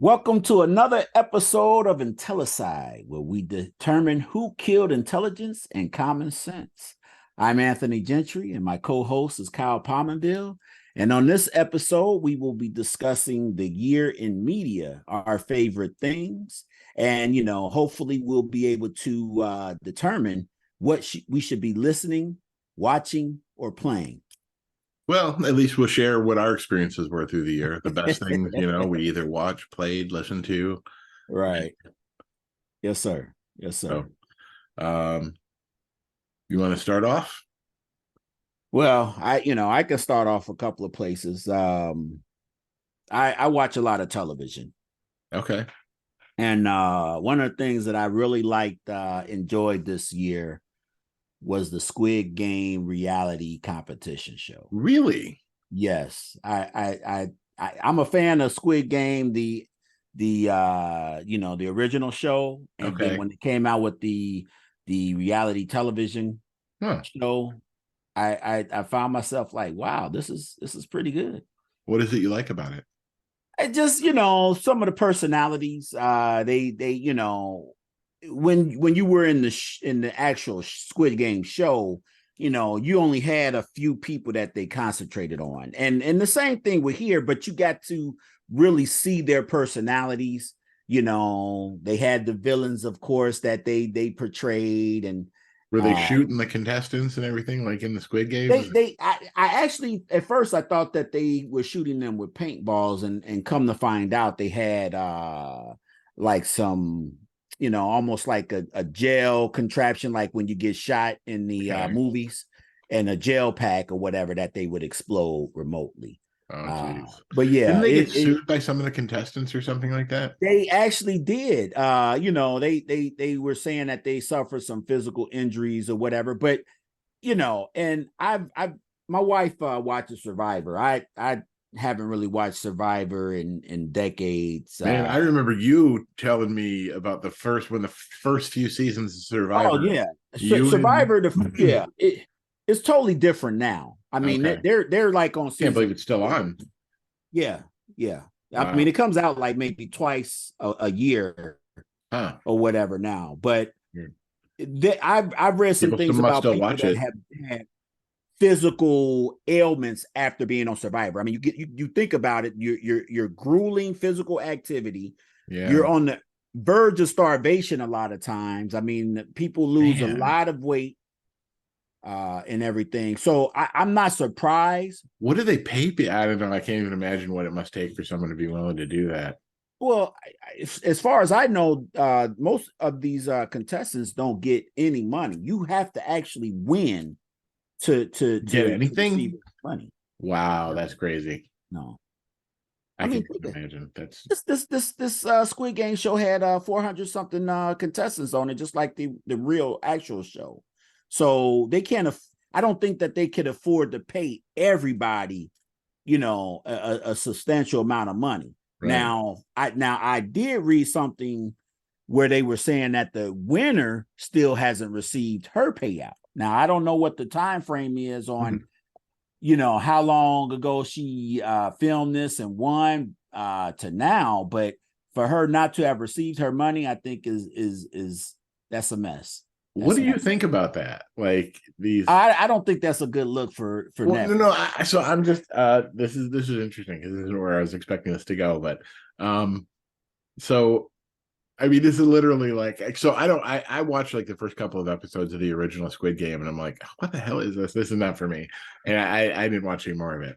Welcome to another episode of Intellicide, where we determine who killed intelligence and common sense. I'm Anthony Gentry, and my co-host is Kyle Palmenville. And on this episode, we will be discussing the year in media, our favorite things, and hopefully, we'll be able to determine what we should be listening, watching, or playing. Well, at least we'll share what our experiences were through the year. The best things, we either watched, played, listened to. Right. Yes, sir. Yes, sir. So, you want to start off? Well, I can start off a couple of places. I watch a lot of television. Okay. And one of the things that I really enjoyed this year was the Squid Game reality competition show. Really? Yes. I'm a fan of Squid Game, the original show. And then when it came out with the reality television show, I found myself like, wow, this is pretty good. What is it you like about it? I just, some of the personalities, they when you were in the actual Squid Game show, you only had a few people that they concentrated on. And the same thing with here, but you got to really see their personalities. They had the villains, of course, that they portrayed. And were they shooting the contestants and everything like in the Squid Game? I actually, at first I thought that they were shooting them with paintballs, and come to find out they had like some, almost like a gel contraption, like when you get shot in the movies, and a gel pack or whatever that they would explode remotely. But yeah, didn't they get sued by some of the contestants or something like that? They actually did. They were saying that they suffered some physical injuries or whatever. But and my wife watches Survivor. I haven't really watched Survivor in decades. Man, I remember you telling me about the first few seasons of Survivor. Oh yeah, Survivor. It's totally different now. I mean, they're like on season. Can't believe it's still on. Yeah. Wow. I mean, it comes out like maybe twice a year or whatever now. But I've read some things about people that have had physical ailments after being on Survivor. I mean, you think about it, you're grueling physical activity. Yeah. You're on the verge of starvation a lot of times. I mean, people lose a lot of weight and everything. So I'm not surprised. What do they pay? I don't know. I can't even imagine what it must take for someone to be willing to do that. Well, as far as I know, most of these contestants don't get any money. You have to actually win to get anything. To money. Wow, that's crazy. No, I mean, can't imagine. That's this Squid Game show had 400 something contestants on it, just like the real actual show. So they can't. I don't think that they could afford to pay everybody, a substantial amount of money. Right. Now I did read something where they were saying that the winner still hasn't received her payout. Now I don't know what the time frame is on, how long ago she filmed this and won to now, but for her not to have received her money, I think is that's a mess. What do you think about that? Like these, I don't think that's a good look for Netflix. No. So I'm just this is interesting because this isn't where I was expecting this to go. But so I mean, this is literally like, so I watched like the first couple of episodes of the original Squid Game, and I'm like, what the hell is this? This is not for me, and I didn't watch any more of it.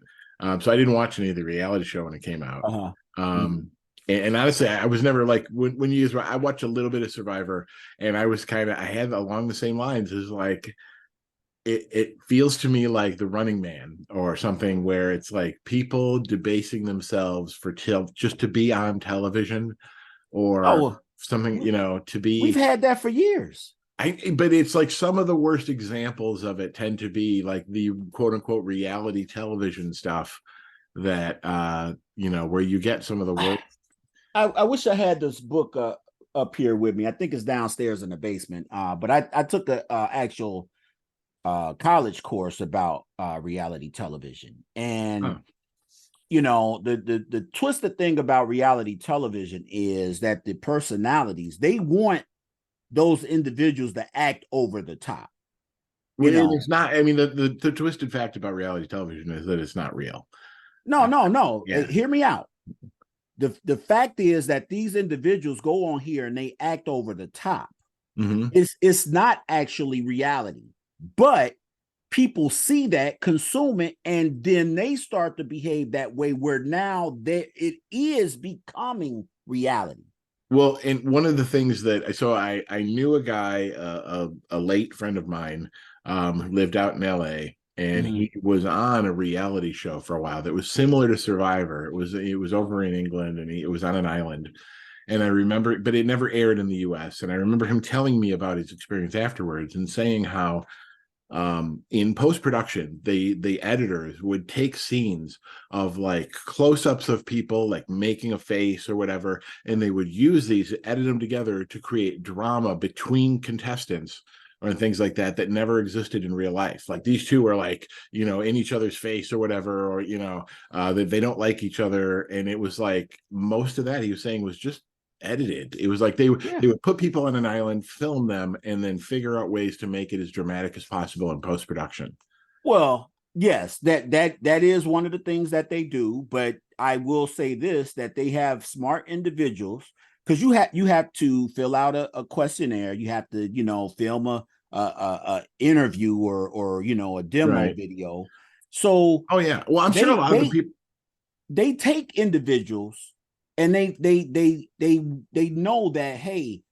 So I didn't watch any of the reality show when it came out. And honestly, I was never like when you use. I watched a little bit of Survivor, and I was I had along the same lines. Is like it feels to me like The Running Man or something where it's like people debasing themselves for just to be on television or something. To be. We've had that for years. But it's like some of the worst examples of it tend to be like the quote unquote reality television stuff that where you get some of the worst. I wish I had this book up here with me. I think it's downstairs in the basement. But I took a actual college course about reality television, and the twisted thing about reality television is that the personalities, they want those individuals to act over the top. You Well, and know, it's not. I mean, the twisted fact about reality television is that it's not real. no, no, no. Yeah. Hear me out. The fact is that these individuals go on here and they act over the top. Mm-hmm. It's not actually reality, but people see that, consume it, and then they start to behave that way. Where now that it is becoming reality. Well, and one of the things that I knew a guy, a late friend of mine, who lived out in LA, and Mhm. he was on a reality show for a while that was similar to Survivor. It was over in England, and it was on an island. And I remember, but it never aired in the US. And I remember him telling me about his experience afterwards and saying how in post-production the editors would take scenes of like close-ups of people like making a face or whatever, and they would use these, edit them together to create drama between contestants or things like that that never existed in real life. Like these two are like, in each other's face or whatever, or that they don't like each other. And it was like most of that he was saying was just edited. It was like Yeah. they would put people on an island, film them, and then figure out ways to make it as dramatic as possible in post production. Well, yes, that is one of the things that they do, but I will say this, that they have smart individuals, because you have to fill out a questionnaire, you have to, film a interview or a demo Right. video. So Oh yeah. Well, I'm sure a they lot of the they people. they take individuals and they know that, hey,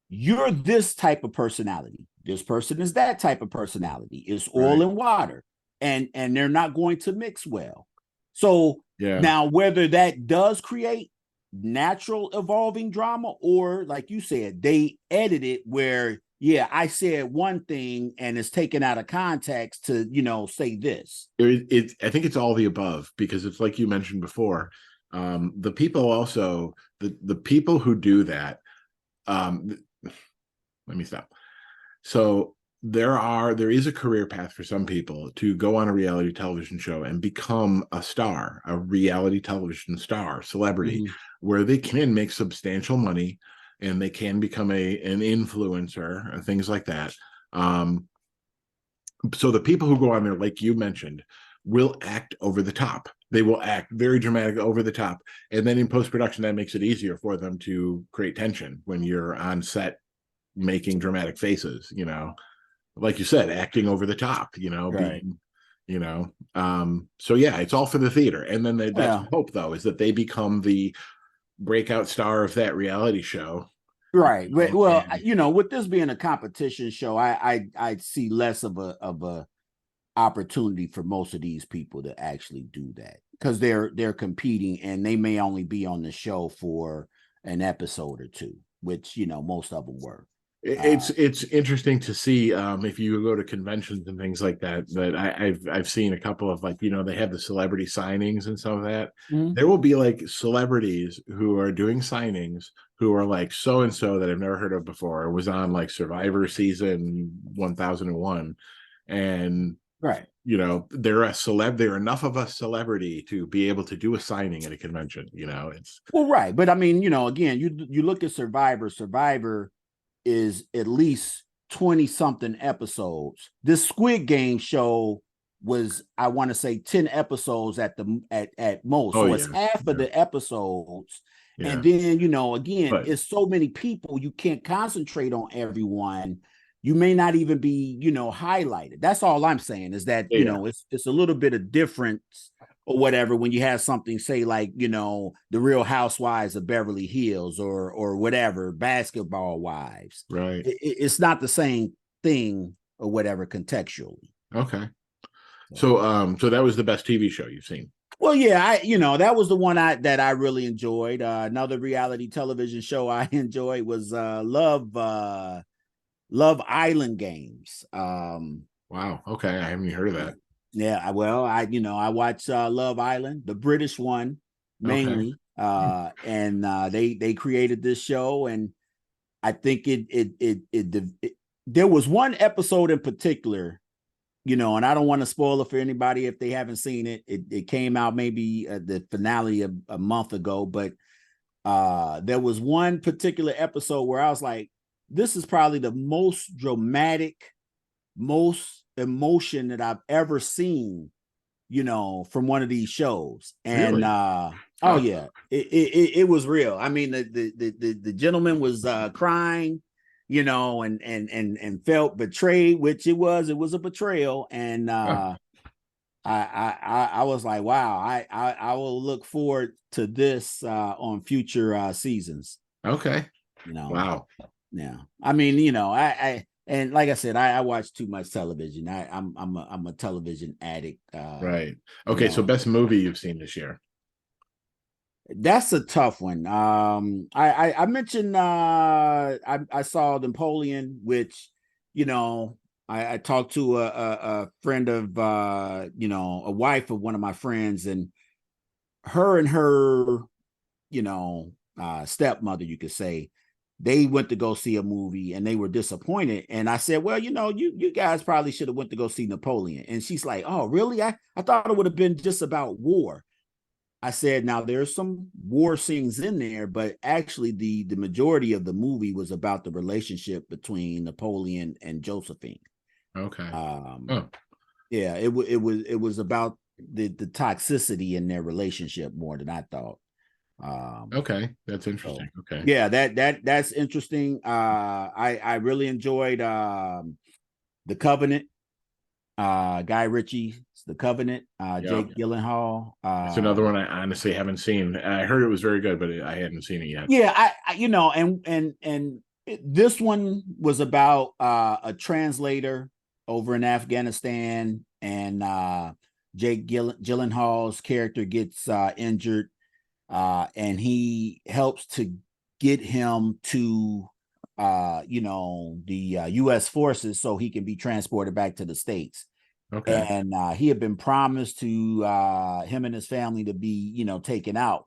you're this type of personality. This person is that type of personality. It's oil Right. and water, and they're not going to mix well. So Yeah. now, whether that does create natural evolving drama, or like you said, they edit it where, yeah, I said one thing and it's taken out of context to say this. I think it's all the above because it's like you mentioned before. The people also the people who do that. Um, Let me stop. So there is a career path for some people to go on a reality television show and become a star, a reality television star, celebrity, Mhm. where they can make substantial money and they can become an influencer and things like that. Um, so the people who go on there, like you mentioned, will act over the top. They will act very dramatic over the top. And then in post production, that makes it easier for them to create tension when you're on set making dramatic faces, like you said, acting over the top, Right. being, so yeah, it's all for the theater. And then that's Yeah. the hope though, is that they become the breakout star of that reality show. Right. Well, And with this being a competition show, I see less of a opportunity for most of these people to actually do that, because they're competing and they may only be on the show for an episode or two, which most of them were. it's interesting to see if you go to conventions and things like that. That I've seen a couple of, like, they have the celebrity signings and some of that. Mhm. There will be like celebrities who are doing signings who are like so and so that I've never heard of before. It was on like Survivor season 1001, and Right. they're a celeb. They're enough of a celebrity to be able to do a signing at a convention. It's Well, right, but I mean, again, you look at Survivor. Survivor is at least 20 something episodes. This Squid Game show was, I want to say, 10 episodes at most. oh So yeah, it's half of yeah, the episodes. And yeah. then, again, But it's so many people, you can't concentrate on everyone. You may not even be, highlighted. That's all I'm saying, is that, yeah, it's a little bit of difference or whatever when you have something, say, like, the Real Housewives of Beverly Hills, or whatever, Basketball Wives. right. It's not the same thing or whatever contextually. Okay. So, So that was the best TV show you've seen. well, yeah, that was the one that I really enjoyed. Another reality television show I enjoyed was Love Island Games. Wow. Okay. I haven't heard of that. Yeah, well, I watch Love Island, the British one Okay. mainly, and they created this show, and I think it there was one episode in particular and I don't want to spoil it for anybody if they haven't seen it. It came out maybe the finale a month ago, but there was one particular episode where I was like, this is probably the most dramatic, most emotion that I've ever seen, from one of these shows. And Really? oh Huh. yeah, it was real. I mean, the gentleman was crying, and felt betrayed, which it was a betrayal. And Huh. I was like, wow, I will look forward to this on future seasons. Okay. You know, Wow. yeah. I mean, I and like I said, I watch too much television. I'm a television addict. Right. You Okay. So know, best movie you've seen this year. that's a tough one. I mentioned I saw Napoleon, which I talked to a friend of a wife of one of my friends, and her stepmother, you could say, they went to go see a movie and they were disappointed. And I said, well, you guys probably should have went to go see Napoleon. And she's like, oh, really? I thought it would have been just about war. I said, now there's some war scenes in there, but actually the majority of the movie was about the relationship between Napoleon and Josephine. Okay. Um, Oh, yeah, it was about the toxicity in their relationship more than I thought. okay. That's So interesting. Okay. yeah, that's interesting. I really enjoyed The Covenant, Guy Ritchie's The Covenant, Yeah. Jake Gyllenhaal. It's another one I honestly haven't seen. I heard it was very good, but I hadn't seen it yet. Yeah, this one was about a translator over in Afghanistan, and Jake Gyllenhaal's character gets injured, and he helps to get him to the U.S. forces so he can be transported back to the States. Okay. And he had been promised to him and his family to be taken out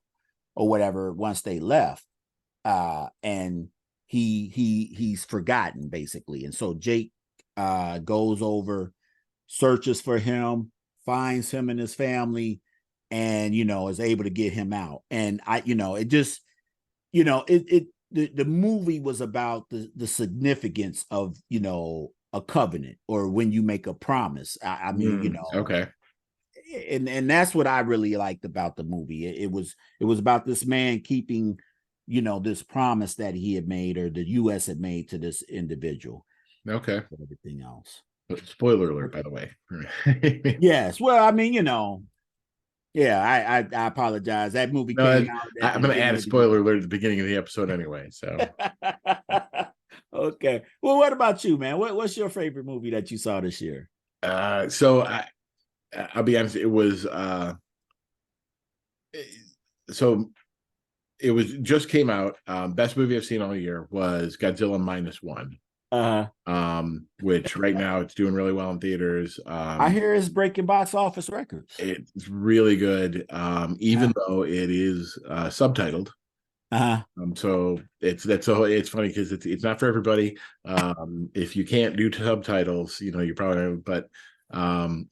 or whatever once they left, and he's forgotten basically. And so Jake goes over, searches for him, finds him and his family, and is able to get him out. And it just the movie was about the significance of a covenant, or when you make a promise. I mean, Okay. and that's what I really liked about the movie. It was about this man keeping this promise that he had made, or the U.S. had made to this individual. Okay. Everything else. Spoiler alert, by the way. Yes. Well, I mean, yeah, I apologize. That movie No, came out at I'm the going to add beginning a of the year. spoiler alert at the beginning of the episode anyway. So, Okay. Well, what about you, man? What's your favorite movie that you saw this year? so I'll be honest. So it was just came out. Best movie I've seen all year was Godzilla -1. Uh, Which right now it's doing really well in theaters. I hear it's breaking box office records. It's really good, even Uh, though it is subtitled. uh, So it's funny because it's not for everybody. If you can't do subtitles, you're probably, but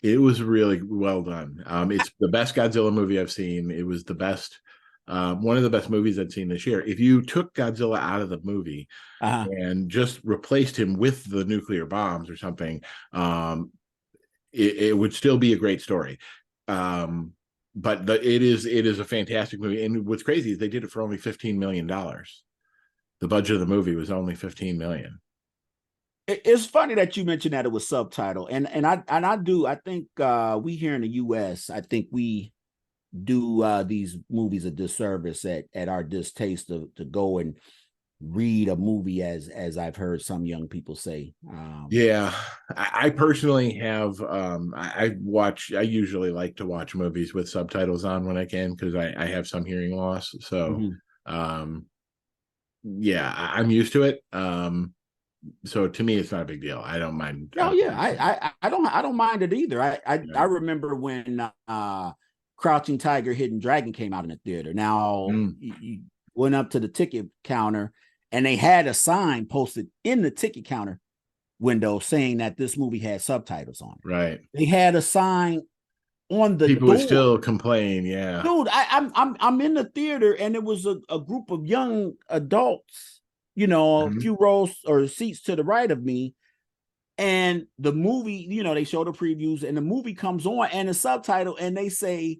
it was really well done. It's the best Godzilla movie I've seen. It was the best, one of the best movies I've seen this year. If you took Godzilla out of the movie uh, and just replaced him with the nuclear bombs or something, it would still be a great story. But it is a fantastic movie. And what's crazy is they did it for only $15 million. The budget of the movie was only 15 million. it's funny that you mentioned that it was subtitle, and I think we here in the U.S. I think we do these movies a disservice at our distaste to go and read a movie, as I've heard some young people say. Yeah, I personally have. I usually like to watch movies with subtitles on when I can because I have some hearing loss. So, Mhm. um, yeah, I'm used to it. So to me, it's not a big deal. I don't mind. Oh yeah, I don't mind it either. I Yeah. remember when Crouching Tiger, Hidden Dragon came out in the theater. Now you went up to the ticket counter, and they had a sign posted in the ticket counter, window saying that this movie had subtitles on it. Right. They had a sign on the People would door. still complain. Yeah. Dude, I'm in the theater and it was a group of young adults, a Mhm. few rows or seats to the right of me. And the movie, they show the previews and the movie comes on and the subtitle and they say,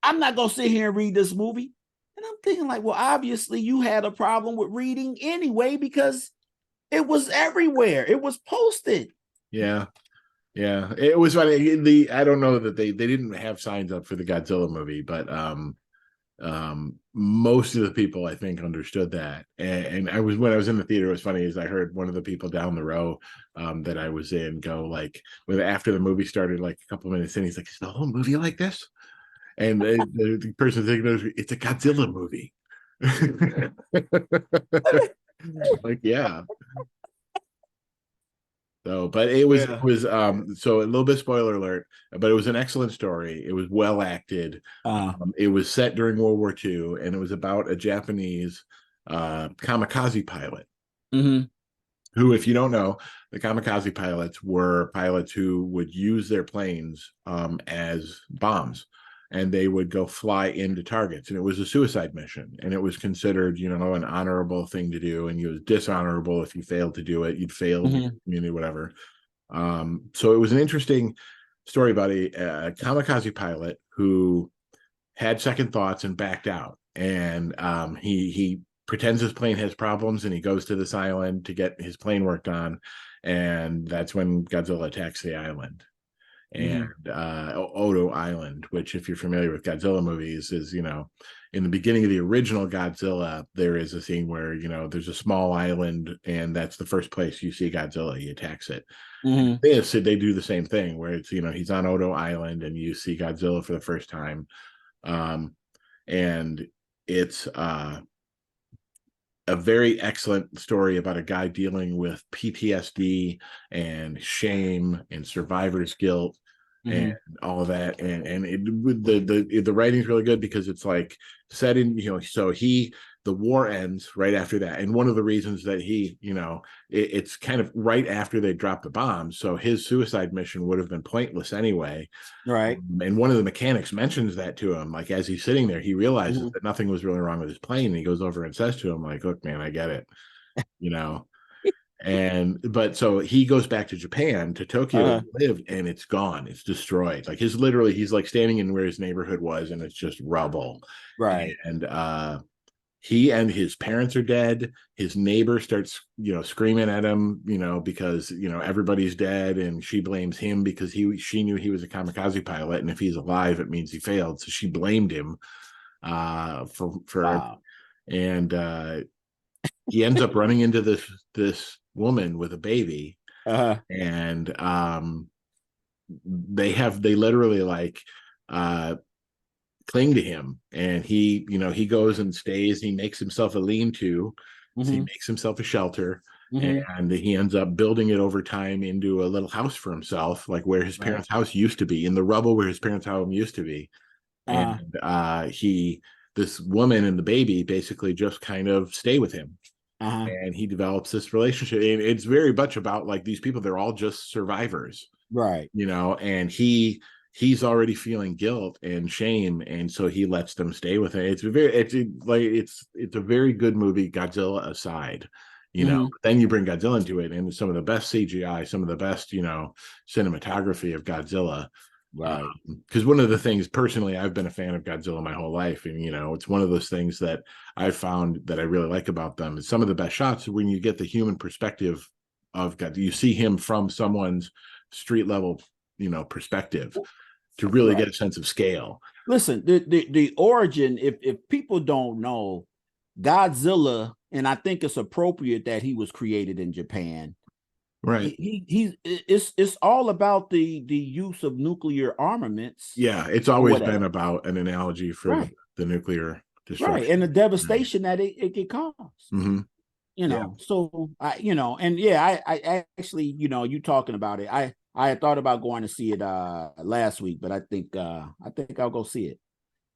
I'm not gonna sit here and read this movie. And I'm thinking, like, well, obviously you had a problem with reading anyway, because it was everywhere. It was posted. Yeah. Yeah. It was funny. I don't know that they didn't have signs up for the Godzilla movie, but most of the people I think understood that. And when I was in the theater, it was funny, is I heard one of the people down the row that I was in go, like, after the movie started, like a couple minutes in, he's like, is the whole movie like this? And the person thinking, it's a Godzilla movie. Like, yeah. So, but Yeah. so a little bit spoiler alert, but it was an excellent story. It was well acted. It was set during World War II, and it was about a Japanese kamikaze pilot Mm-hmm. who, if you don't know, the kamikaze pilots were pilots who would use their planes as bombs, and they would go fly into targets. And it was a suicide mission, and it was considered, an honorable thing to do. And it was dishonorable if you failed to do it. You'd failed your community, whatever. So it was an interesting story about a kamikaze pilot who had second thoughts and backed out. And he pretends his plane has problems, and he goes to this island to get his plane worked on. And that's when Godzilla attacks the island. And Mm-hmm. Odo Island, which, if you're familiar with Godzilla movies, is, in the beginning of the original Godzilla, there is a scene where, there's a small island, and that's the first place you see Godzilla. He attacks it. Mm-hmm. This, they do the same thing where it's, he's on Odo Island and you see Godzilla for the first time. And it's a very excellent story about a guy dealing with PTSD and shame and survivor's guilt and all of that. And the writing's really good because it's like set in, so the war ends right after that. And one of the reasons that it's kind of right after they drop the bomb. So his suicide mission would have been pointless anyway. Right. And one of the mechanics mentions that to him, like, as he's sitting there, he realizes Mm-hmm. that nothing was really wrong with his plane. And he goes over and says to him, like, look, man, I get it, you know. But so he goes back to Japan, to Tokyo, Uh-huh. and live, and it's gone. It's destroyed. Like, he's like standing in where his neighborhood was, and it's just rubble. Right. And he and his parents are dead. His neighbor starts, screaming at him, because, everybody's dead, and she blames him because she knew he was a kamikaze pilot, and if he's alive, it means he failed. So she blamed him for Wow. and he ends up running into this woman with a baby, Uh-huh. and they literally, like, cling to him, and he goes and stays. He makes himself a lean-to, so he Mm-hmm. makes himself a shelter, Mm-hmm. and he ends up building it over time into a little house for himself, like where his Right. parents' house used to be, in the rubble where his parents' home used to be. Uh-huh. And this woman and the baby basically just kind of stay with him, Uh-huh. and he develops this relationship, and it's very much about, like, these people, they're all just survivors, Right. and he's already feeling guilt and shame, and so he lets them stay with him. It's a very good movie, Godzilla aside. Mm-hmm. Then you bring Godzilla into it, and some of the best CGI, some of the best, cinematography of Godzilla. Right. Because one of the things, personally, I've been a fan of Godzilla my whole life, and it's one of those things that I've found that I really like about them. Is some of the best shots when you get the human perspective of God. You see him from someone's street level, perspective, to really Right. get a sense of scale. Listen, the origin, if people don't know, Godzilla, and I think it's appropriate that he was created in Japan. Right. It's all about the use of nuclear armaments Yeah, it's or always been whatever. about an analogy for Right. the nuclear Right. destruction. And the devastation that it could cause. Mm-hmm. Yeah. So and yeah, I actually, you talking about it. I had thought about going to see it last week, but I think I'll go see it.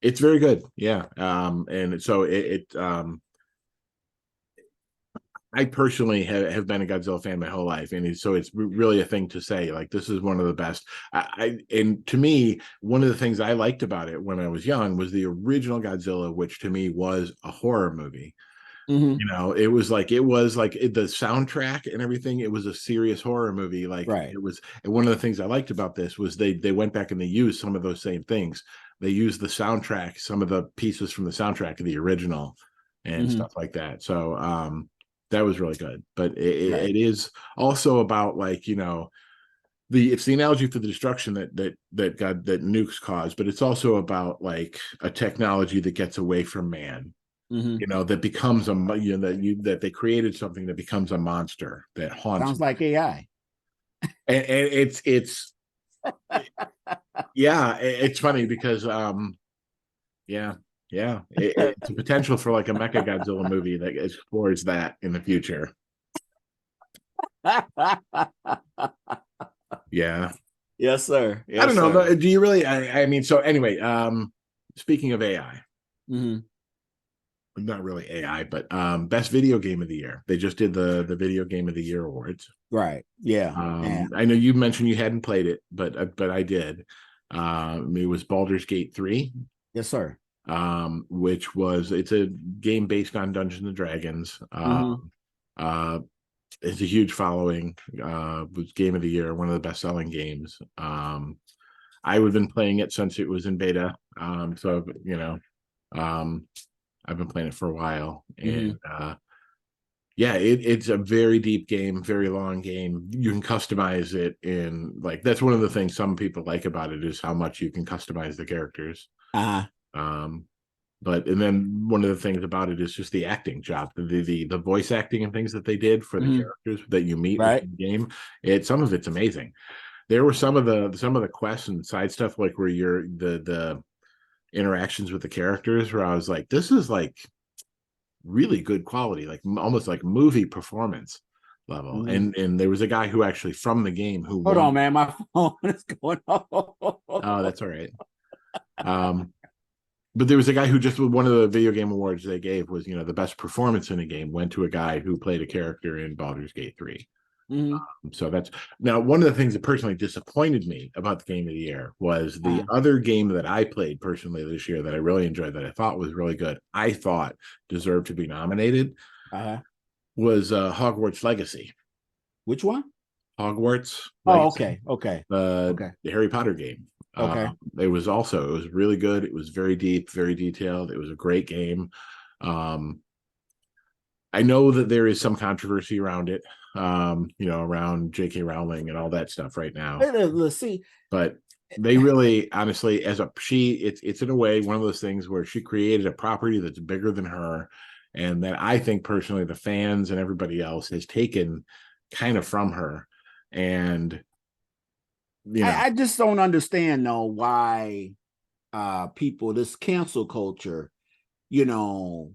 It's very good. Yeah. And so I personally have been a Godzilla fan my whole life, and so it's really a thing to say. Like, this is one of the best. And to me, one of the things I liked about it when I was young was the original Godzilla, which to me was a horror movie. Mm-hmm. It was like the soundtrack and everything. It was a serious horror movie. Like, Right. it was. And one of the things I liked about this was they went back and they used some of those same things. They used the soundtrack, some of the pieces from the soundtrack of the original, and Mm-hmm. stuff like that. So that was really good. But Right. it is also about, like, it's the analogy for the destruction that nukes cause, but it's also about like a technology that gets away from man, Mm-hmm. that becomes that they created something that becomes a monster that haunts Sounds man. like AI. And it's yeah, it's funny because yeah, yeah, it's a potential for like a Mecha Godzilla movie that explores that in the future. Yeah. Yes, sir. I don't Yes, know. sir. Do you really? I mean, so anyway, speaking of AI, Mm-hmm. not really AI, but best video game of the year. They just did the video game of the year awards. Right. Yeah. Yeah. I know you mentioned you hadn't played it, but I did. It was Baldur's Gate 3, Yes, sir. which was it's a game based on Dungeons and Dragons. Mm-hmm. Uh, it's a huge following. Was game of the year, one of the best selling games. I would have been playing it since it was in beta. So um, I've been playing it for a while, Mm-hmm. and yeah, it's a very deep game, very long game. You can customize it in, like, that's one of the things some people like about it is how much you can customize the characters. Uh-huh. Um, and then one of the things about it is just the acting job, the voice acting and things that they did for the Mm-hmm. characters that you meet Right. within the game. Some of it's amazing. There were some of the quests and side stuff, like where you're the interactions with the characters, where I was like, this is like really good quality, like almost like movie performance level. Mm-hmm. And there was a guy who actually from the game who Hold on, won. man. My phone is going Oh, off. that's all right. Um, but there was a guy who just, one of the video game awards they gave was, the best performance in a game went to a guy who played a character in Baldur's Gate 3. Mm-hmm. So that's now one of the things that personally disappointed me about the game of the year was the Uh-huh. other game that I played personally this year that I really enjoyed, that I thought was really good, I thought deserved to be nominated, Uh-huh. was Hogwarts Legacy. Which one? Hogwarts Oh, Legacy, okay. Okay. the Okay. Harry Potter game. Okay. It was really good. It was very deep, very detailed. It was a great game. Um, I know that there is some controversy around it, around J.K. Rowling and all that stuff right now. Let's see. But they really, honestly, it's in a way one of those things where she created a property that's bigger than her, and that I think personally the fans and everybody else has taken kind of from her. And you know, I just don't understand though why people, this cancel culture, you know,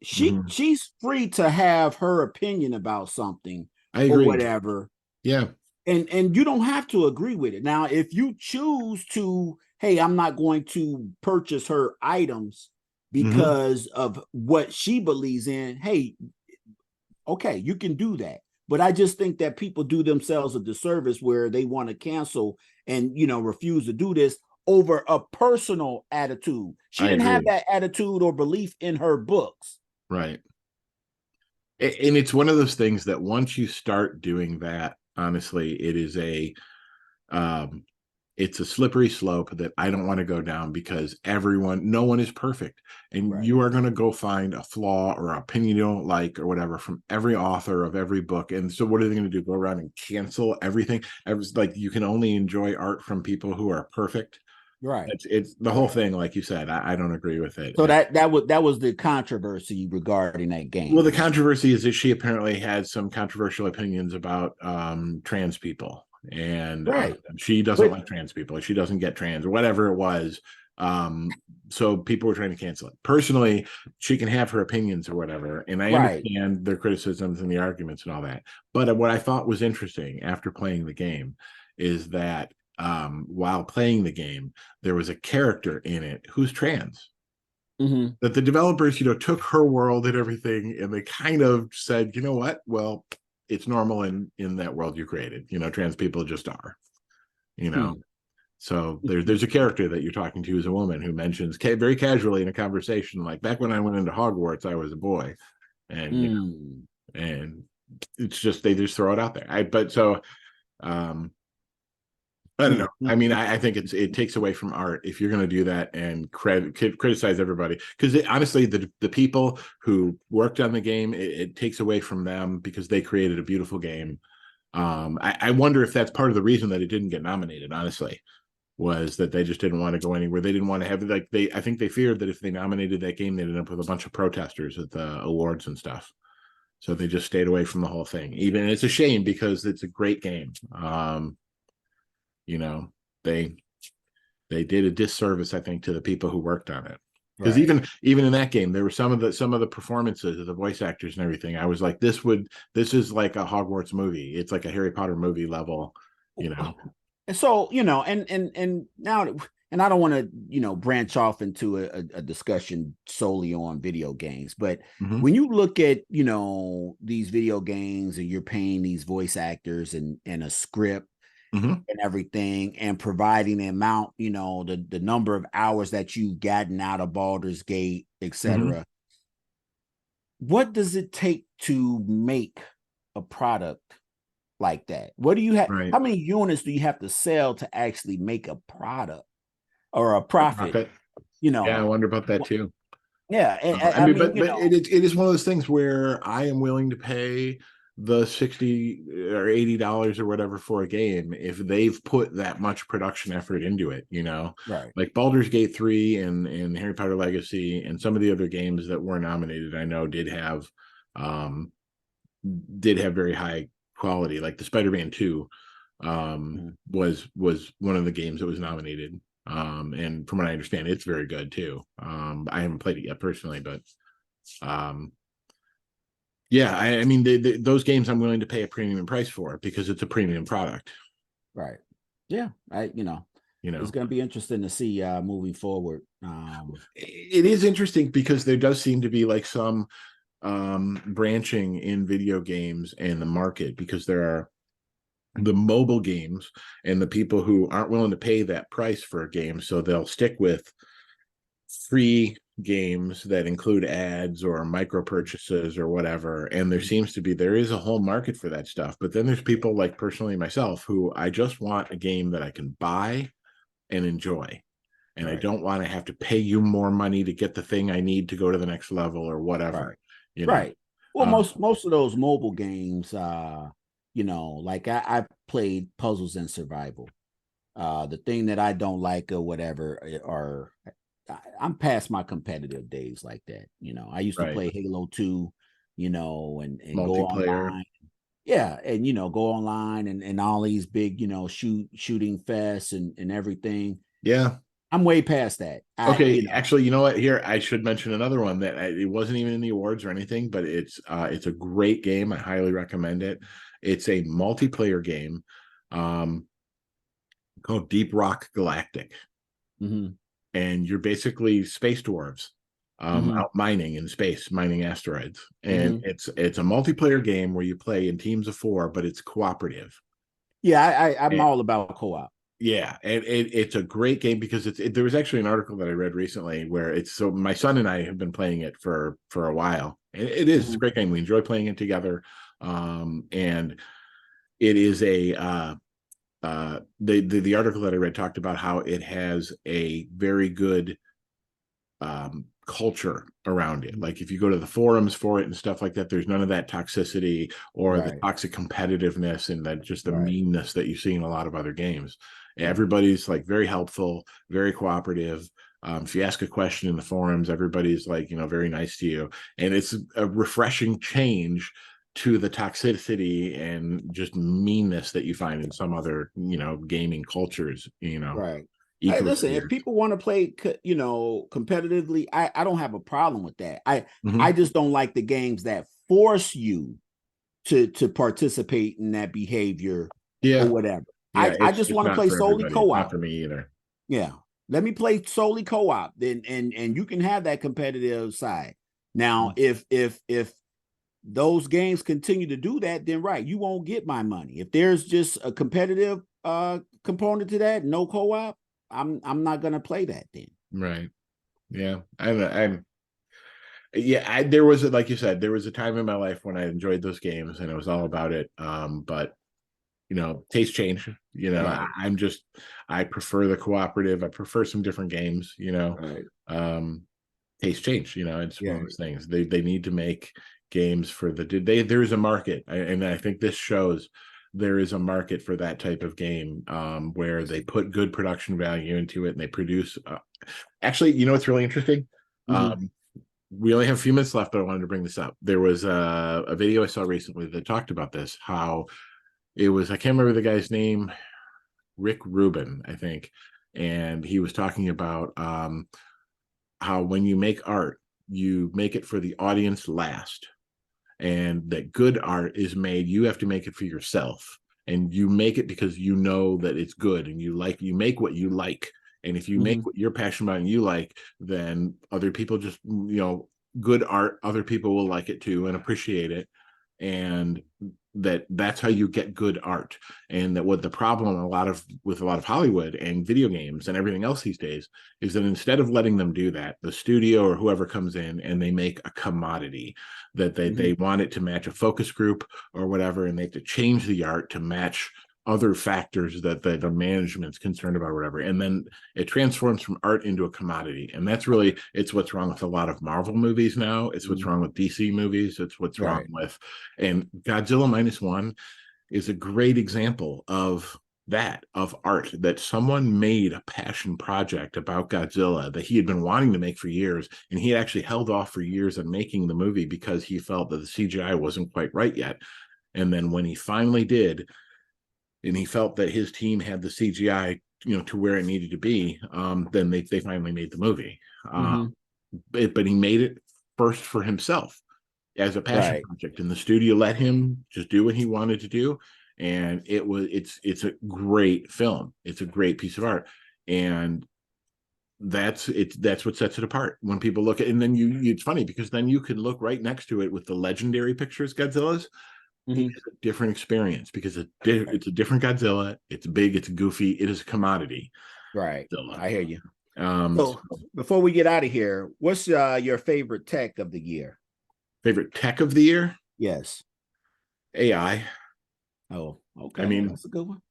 mhm. she's free to have her opinion about something I or agree. whatever, Yeah. and you don't have to agree with it. Now if you choose to, hey, I'm not going to purchase her items Hmm. because of what she believes in, hey, okay, you can do that. But I just think that people do themselves a disservice where they want to cancel and refuse to do this over a personal attitude. She I didn't have agree. that attitude or belief in her books. Right. And it's one of those things that once you start doing that, honestly, um, it's a slippery slope that I don't want to go down, because no one is perfect. And Right. you are going to go find a flaw or opinion you don't like or whatever from every author of every book. And so what are they going to do? Go around and cancel everything? Like, you can only enjoy art from people who are perfect. Right. It's the whole thing, like you said. I don't agree with it. So that was the controversy regarding that Well, game the then. controversy is that she apparently had some controversial opinions about trans people, and Right. she doesn't But like trans people. She doesn't get trans or whatever it was. So people were trying to cancel it. Personally, she can have her opinions or whatever, and I right. understand their criticisms and the arguments and all that. But what I thought was interesting after playing the game is that while playing the game, there was a character in it who's trans. Hmm. that the developers, took her world and everything, and they kind of said, you know what? Well, it's normal in that world you created. Trans people just are. You know, Hmm. so there's a character that you're talking to as a woman who mentions very casually in a conversation, like, back when I went into Hogwarts, I was a boy, and Hmm. and it's just they just throw it out there. Um, I don't know. I mean, I think it takes away from art if you're going to do that and criticize everybody, because honestly, the people who worked on the game, it takes away from them because they created a beautiful game. I wonder if that's part of the reason that it didn't get nominated. Honestly, was that they just didn't want to go anywhere. They didn't want to have, like, I think they feared that if they nominated that game, they'd end up with a bunch of protesters at the awards and stuff. So they just stayed away from the whole thing. Even it's a shame because it's a great game. You know, they they did a disservice, I think, to the people who worked on it. Because Right. even in that game, there were some of the performances of the voice actors and everything. I was like, this is like a Hogwarts movie. It's like a Harry Potter movie level. You know. And so, and now, and I don't want to, branch off into a discussion solely on video games, but Mm-hmm. when you look at, these video games and you're paying these voice actors and a script Mm-hmm. and everything and providing the amount, the number of hours that you've gotten out of Baldur's Gate, Mm-hmm. etc. What does it take to make a product like that? What do you have? Right. How many units do you have to sell to actually make a product or a profit? Profit. You Yeah, I know, wonder about that too. yeah. And, I I mean, mean, but it is one of those things where I am willing to pay the 60 or $80 or whatever for a game if they've put that much production effort into it. right. Like Baldur's Gate 3 and Harry Potter Legacy and some of the other games that were nominated, I know um did have very high quality. Like the Spider-Man 2 Mhm. was one of the games that was nominated. And from what I understand, it's very good too. I haven't played it yet personally, but um, yeah, I mean, those games I'm willing to pay a premium price for because it's a premium product. Right. Yeah. You It's know, going to be interesting to see moving forward. it is interesting because there does seem to be like some branching in video games and the market, because there are the mobile games and the people who aren't willing to pay that price for a game, so they'll stick with free games that include ads or micro purchases or whatever. And there is a whole market for that stuff. But then there's people like personally myself who I just want a game that I can buy and enjoy. And I Right. don't want to have to pay you more money to get the thing I need to go to the next level or whatever, Right. you know. Right. Well, Um, most of those mobile games, like I played puzzles and survival. The thing that I don't like or whatever are I'm past my competitive days like that. I used to right. play Halo 2, and go Multiplayer. online. Yeah, and go online and all these big, shooting fests and everything. Yeah. I'm way past that. Okay, actually, you know what? Here, I should mention another one that it wasn't even in the awards or anything, but it's a great game. I highly recommend it. It's a multiplayer game um, called Deep Rock Galactic, Mhm, and you're basically space dwarves mhm, out mining in space, mining asteroids. And mhm. it's a multiplayer game where you play in teams of 4, but it's cooperative. Yeah, I'm And all about co-op. yeah, and it's a great game because there was actually an article that I read recently where so my son and I have been playing it for a while. And it's a Mhm, great game. We enjoy playing it together. And it is the article that I read talked about how it has a very good culture around it. Like if you go to the forums for it and stuff like that, there's none of that toxicity or the right, toxic competitiveness and that just the right, meanness that you see in a lot of other games. right, Everybody's like very helpful, very cooperative. If you ask a question in the forums, everybody's like, very nice to you. And it's a refreshing change to the toxicity and just meanness that you find in some other, gaming cultures, right. Hey, listen, if ecospheres. people want to play, competitively, I don't have a problem with that. I Mhm. just don't like the games that force you to participate in that behavior or Yeah. whatever. Yeah, I it's just it's want to not play for solely everybody. It's not co-op. for me either. Yeah. Let me play solely co-op, then and you can have that competitive side. Now, if those games continue to do that, then right, you won't get my money. If there's just a competitive component to that, no co-op, I'm not gonna play that then. Right. Yeah. There was, like you said, there was a time in my life when I enjoyed those games and it was all about it. But taste change. Right. I prefer the cooperative. I prefer some different games. Right. Um, taste change. It's one Yeah. of those things. They need to make games for there is a market, and I think this shows there is a market for that type of game, where they put good production value into it and they produce. Actually, what's really interesting? Mhm. We only have a few minutes left, but I wanted to bring this up. There was a video I saw recently that talked about this. How it was, I can't remember the guy's name, Rick Rubin, I think, and he was talking about how when you make art, you make it for the audience last, and that good art is made, you have to make it for yourself, and you make it because you know that it's good, and you make what you like, and if you make Mhm. what you're passionate about and you like, then other people just, good art, other people will like it too and appreciate it, and that's how you get good art. And that what the problem with a lot of Hollywood and video games and everything else these days is that instead of letting them do that, the studio or whoever comes in and they make a commodity that they Mhm. want it to match a focus group or whatever, and they have to change the art to match other factors that the management's concerned about or whatever, and then it transforms from art into a commodity. And it's what's wrong with a lot of Marvel movies now. It's what's Mhm. wrong with DC movies. It's what's wrong Right. with, and Godzilla minus one is a great example of that, of art, that someone made a passion project about Godzilla that he had been wanting to make for years, and he had actually held off for years on making the movie because he felt that the CGI wasn't quite right yet. And then when he finally did, and he felt that his team had the CGI, to where it needed to be, then they finally made the movie. Mhm. But he made it first for himself as a passion Right. project, and the studio let him just do what he wanted to do. And it's a great film. It's a great piece of art, and that's what sets it apart when people look at. And then it's funny because then you can look right next to it with the legendary pictures Godzilla's. It Mhm. is a different experience because it's a different Godzilla. It's big, it's goofy, it is a commodity Right. Godzilla. I hear you. So So before we get out of here, what's your favorite tech of the year? favorite tech of the year? Yes. AI. Oh, I okay. mean, That's a good one.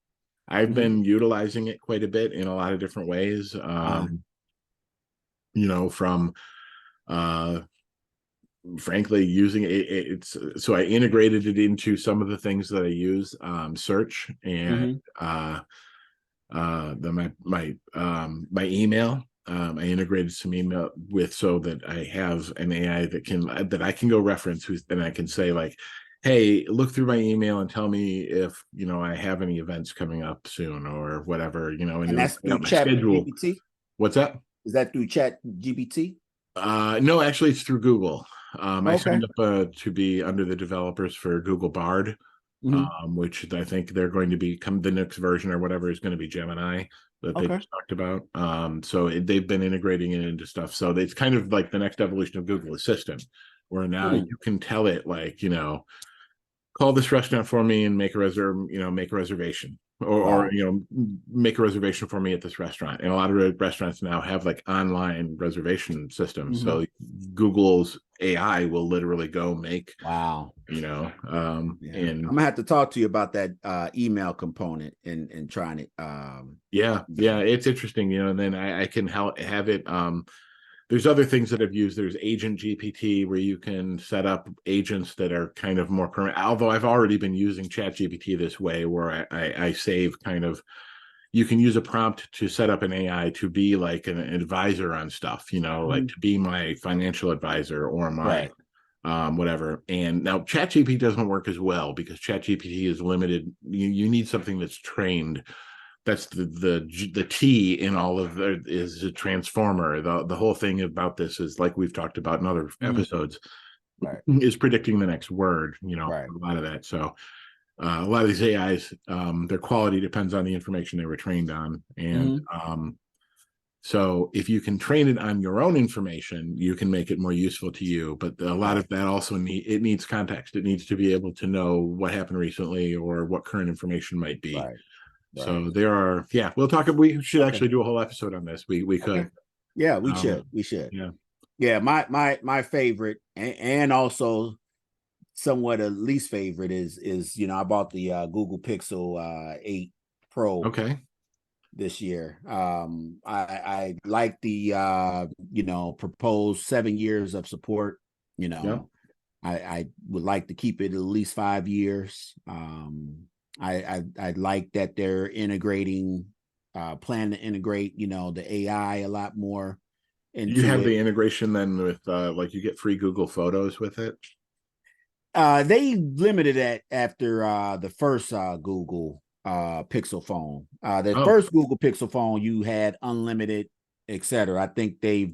I've Mhm. been utilizing it quite a bit in a lot of different ways. From uh frankly using it's so I integrated it into some of the things that I use, search, and Mhm. my email. I integrated some email with, so that I have an AI that I can go reference, and I can say like, hey, look through my email and tell me if I have any events coming up soon or whatever, and And it'll that's lay out through my Chat schedule. GPT. What's that? Is that through Chat GPT? No, actually, it's through Google. I Okay. signed up to be under the developers for Google Bard, Mhm. which I think they're going to become the next version or whatever is going to be Gemini that they Okay. just talked about. So they've been integrating it into stuff. So it's kind of like the next evolution of Google Assistant, where now Hmm. you can tell it like, call this restaurant for me and make a reservation, or Wow. make a reservation for me at this restaurant. And a lot of restaurants now have like online reservation systems, Hmm. so Google's AI will literally go make, Wow. Yeah. I'm and gonna have to talk to you about that email component and trying it. yeah, it's interesting, and then I can have it. There's other things that I've used. There's Agent GPT, where you can set up agents that are kind of more permanent. Although I've already been using Chat GPT this way, where I save kind of, you can use a prompt to set up an AI to be like an advisor on stuff, like Mhm. to be my financial advisor or my Right. whatever. And now ChatGPT doesn't work as well because ChatGPT is limited. You need something that's trained. That's the T in all of it, is a transformer. The whole thing about this is, like we've talked about in other Mhm. episodes, Right. is predicting the next word. Right. A lot of that. So a lot of these AIs, their quality depends on the information they were trained on, and Mhm. So if you can train it on your own information, you can make it more useful to you. But a lot of that also needs context. It needs to be able to know what happened recently or what current information might be. Right. So there are, yeah, we'll talk. We should actually do a whole episode on this. We could. Yeah, we should. We should. Yeah. Yeah, my favorite and also somewhat a least favorite is I bought the Google Pixel 8 Pro Okay. this year. I like the proposed 7 years of support. Yeah. I would like to keep it at least 5 years. I like that they're integrating, plan to integrate, the AI a lot more You into have it. the integration then with like you get free Google Photos with it. They limited it after the first Google Pixel phone. The Oh, first Google Pixel phone, you had unlimited, etc. I think they've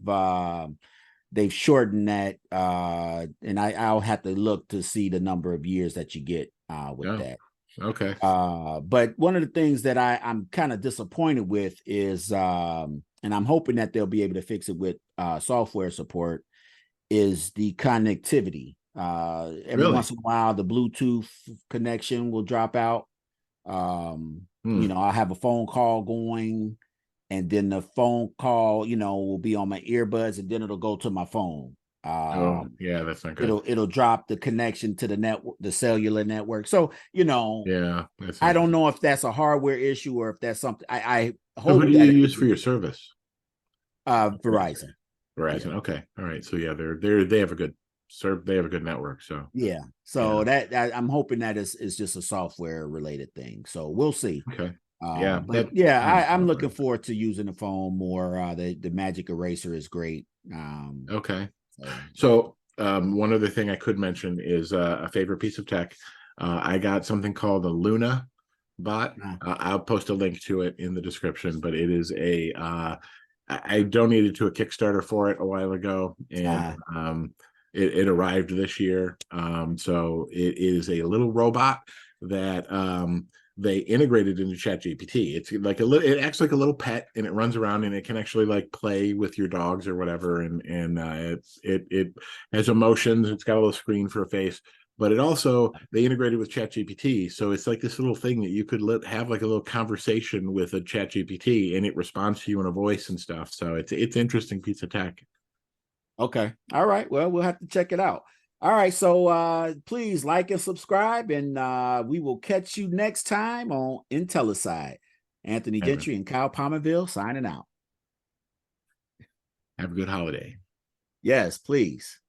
shortened that, and I'll have to look to see the number of years that you get with yeah. that. Okay. But one of the things that I'm kind of disappointed with is, and I'm hoping that they'll be able to fix it with software support, is the connectivity. Every Really? once in a while, the Bluetooth connection will drop out. I'll have a phone call going, and then the phone call, will be on my earbuds, and then it'll go to my phone. Oh, yeah, that's not good. It'll drop the connection to the network, the cellular network. So, Yeah, that's I not don't good. know if that's a hardware issue or if that's something I So who hope do that you it use for isn't. your service? Verizon. Verizon. Yeah. Okay. All right. So yeah, they have a good they have a good network. So Yeah. yeah. So that I'm hoping that is just a software related thing. So we'll see. Okay. Yeah. But That yeah, yeah. I'm looking forward to using the phone more. The Magic Eraser is great. Okay. So So one other thing I could mention is a favorite piece of tech. I got something called a Luna bot. I'll post a link to it in the description, but it is I donated to a Kickstarter for it a while ago, and it arrived this year. So it is a little robot that they integrated into ChatGPT. It's like it acts like a little pet, and it runs around, and it can actually like play with your dogs or whatever, and it has emotions. It's got a little screen for a face, but it also they integrated with ChatGPT, so it's like this little thing that you could have like a little conversation with a ChatGPT, and it responds to you in a voice and stuff. So it's interesting piece of tech. okay. All right. Well, we'll have to check it out. All right. So please like and subscribe, and we will catch you next time on Intellicide. Anthony Gentry and Kyle Palmerville signing out. Have a good holiday. Yes, please.